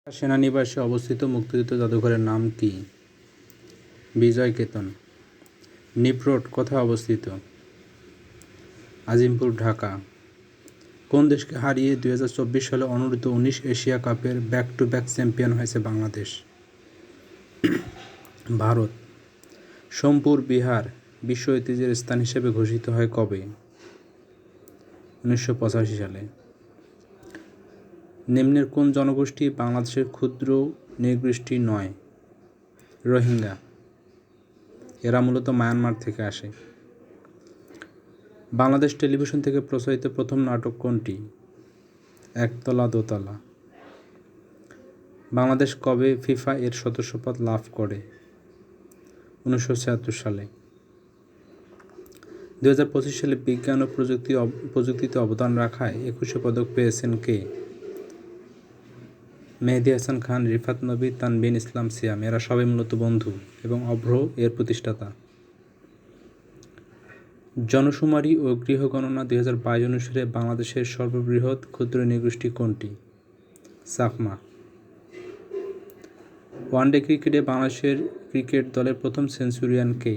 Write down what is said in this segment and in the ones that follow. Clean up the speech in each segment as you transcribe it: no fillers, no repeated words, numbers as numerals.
সেনানিবাসে অবস্থিত মুক্তিযুদ্ধ জাদুঘরের নাম কি? বিজয় কেতন। নিপরোড কোথায় অবস্থিত? আজিমপুর, ঢাকা। কোন দেশকে হারিয়ে 2024 সালে অনূর্ধ্ব-19 এশিয়া কাপের ব্যাক টু ব্যাক চ্যাম্পিয়ন হয়েছে বাংলাদেশ? ভারত। সোমপুর বিহার বিশ্ব ঐতিহ্যের স্থান হিসেবে ঘোষিত হয় কবে? 1985 সালে। নিম্নের কোন জনগোষ্ঠী বাংলাদেশের ক্ষুদ্র নৃগোষ্ঠী নয়? রোহিঙ্গা। এরা মূলত মায়ানমার থেকে আসে। বাংলাদেশ টেলিভিশন থেকে প্রচারিত প্রথম নাটক কোনটি? একতলা দোতলা। বাংলাদেশ কবে ফিফা এর সদস্যপদ লাভ করে? 1976 সালে। 2025 সালে বিজ্ঞান ও প্রযুক্তিতে অবদান রাখায় 21 পদক পেয়েছেন কে? মেহেদী হাসান খান, রিফাত নবী, তানভীর ইসলাম সিয়াম। এরা সবাই মূলত বন্ধু এবং অভ্র এর প্রতিষ্ঠাতা। জনশুমারি ও গৃহগণনা 2022 অনুসারে বাংলাদেশের সর্ববৃহৎ ক্ষুদ্র নৃগোষ্ঠী কোনটি? চাকমা। ওয়ানডে ক্রিকেটে বাংলাদেশের ক্রিকেট দলের প্রথম সেঞ্চুরিয়ান কে?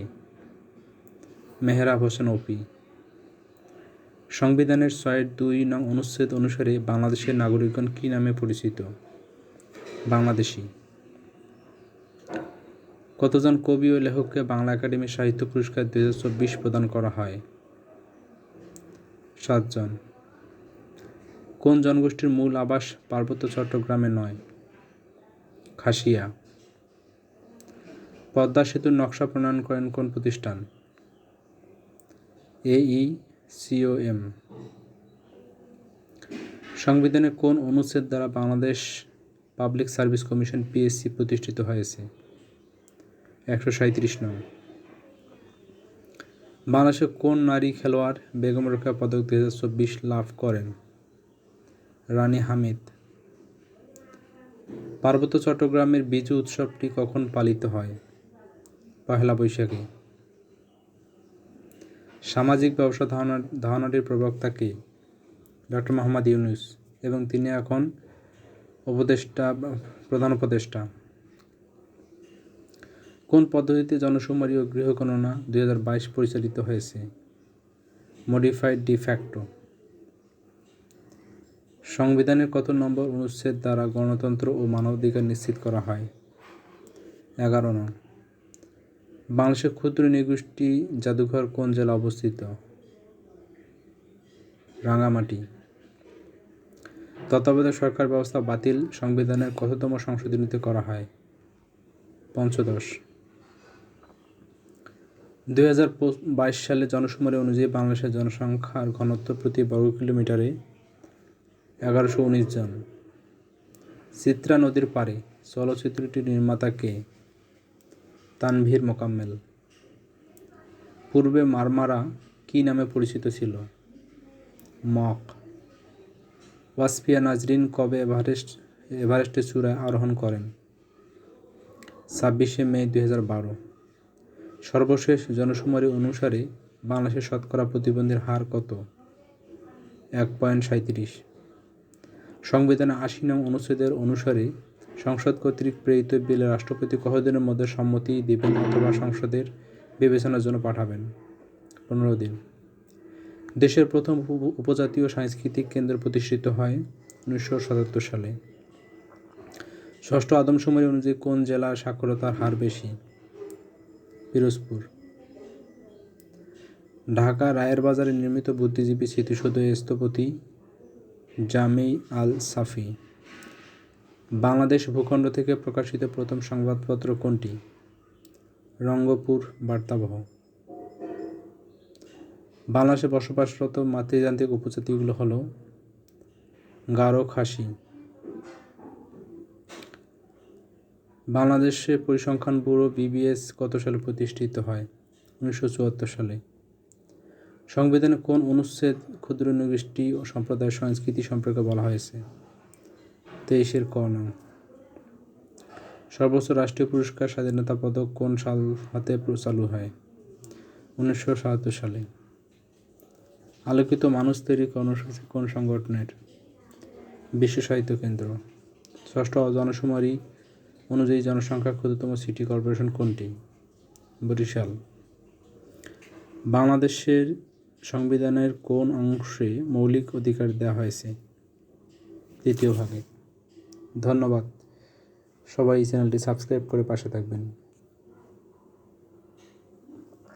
মেহরাব হোসেন অপি। সংবিধানের 6(2) নং অনুচ্ছেদ অনুসারে বাংলাদেশের নাগরিকগণ কী নামে পরিচিত? বাংলাদেশী। কতজন কবি ও লেখককে বাংলা একাডেমি সাহিত্য পুরস্কার 2024 প্রদান করা হয়? 7 জন। কোন জনগোষ্ঠীর মূল আবাস পার্বত্য চট্টগ্রামে নয়? খাসিয়া। পদ্মা সেতুর নকশা প্রণয়ন করেন কোন প্রতিষ্ঠান? AECOM। সংবিধানের কোন অনুচ্ছেদ দ্বারা Bangladesh public service commission PSC প্রতিষ্ঠিত হয়েছে? 137 নং। বাংলাদেশের কোন নারী খেলোয়াড় বেগম রোকেয়া পদক 2024 লাভ করেন? রানী হামিদ। পার্বত্য চট্টগ্রামের বিজু উৎসবটি কখন পালিত হয়? পহেলা বৈশাখে। সামাজিক ব্যবসা ধারণাটির প্রবক্তা কে? ডক্টর মোহাম্মদ ইউনূস, এবং তিনি এখন প্রধান উপদেষ্টা। কোন পদ্ধতিতে জনশুমারি ও গৃহগণনা 2022 পরিচালিত হয়েছে? Modified de facto. সংবিধানের কত নম্বর অনুচ্ছেদ দ্বারা গণতন্ত্র ও মানবাধিকার নিশ্চিত করা হয়? 11 নং। বাংলাদেশের ক্ষুদ্র নৃগোষ্ঠী জাদুঘর কোন জেলা অবস্থিত? রাঙ্গামাটি। তত্ত্বাবধায়ক সরকার ব্যবস্থা বাতিল সংবিধানের কততম সংশোধনীতে করা হয়? 15। 2022 সালে জনশুমারি অনুযায়ী বাংলাদেশের জনসংখ্যার ঘনত্ব প্রতি বর্গ কিলোমিটারে 1119 জন। চিত্রা নদীর পাড়ে চলচ্চিত্রটির নির্মাতা কে? তানভীর মোকাম্মেল। পূর্বে মারমারা কী নামে পরিচিত ছিল? মক। ওয়াসফিয়া নাজরীন কবে এভারেস্টের চূড়ায় আরোহণ করেন? 26 মে 2012। সর্বশেষ জনশুমারি অনুসারে বাংলাদেশের শতকরা প্রতিবন্ধীর হার কত? 1.37। সংবিধানের 80 নং অনুচ্ছেদের অনুসারে সংসদ কর্তৃক প্রেরিত বিলে রাষ্ট্রপতি কতদিনের মধ্যে সম্মতি দিবেন অথবা সংসদের বিবেচনার জন্য পাঠাবেন? 15 দিন। দেশের প্রথম উপজাতীয় সাংস্কৃতিক কেন্দ্র প্রতিষ্ঠিত হয় 1977 সালে। ষষ্ঠ আদমশুমারি অনুযায়ী কোন জেলার সাক্ষরতার হার বেশি? পিরোজপুর। ঢাকা রায়ের বাজারে নির্মিত বুদ্ধিজীবী স্মৃতিসৌধ এর স্থপতি জামি আল সাফি। বাংলাদেশ ভূখণ্ড থেকে প্রকাশিত প্রথম সংবাদপত্র কোনটি? রঙ্গপুর বার্তাবহ। বাংলাদেশে বসবাসরত মাতৃতান্ত্রিক উপজাতিগুলো হল গারো, খাসি। বাংলাদেশে পরিসংখ্যান ব্যুরো BBS কত সালে প্রতিষ্ঠিত হয়? 1974 সালে। সংবিধানে কোন অনুচ্ছেদ ক্ষুদ্র নৃগোষ্ঠী ও সম্প্রদায়ের সংস্কৃতি সম্পর্কে বলা হয়েছে? 23 ক নং। সর্বোচ্চ রাষ্ট্রীয় পুরস্কার স্বাধীনতা পদক কোন সাল হতে চালু হয়? 1977 সালে। আলোকিত মানুষ তৈরি কর্মসূচি কোন সংগঠনের? বিশ্ব সাহিত্য কেন্দ্র। ষষ্ঠ জনশুমারি অনুযায়ী জনসংখ্যা ক্ষুদ্রতম সিটি কর্পোরেশন কোনটি? বরিশাল। বাংলাদেশের সংবিধানের কোন অংশে মৌলিক অধিকার দেওয়া হয়েছে? তৃতীয় ভাগে। ধন্যবাদ। সবাই চ্যানেলটি সাবস্ক্রাইব করে পাশে থাকবেন।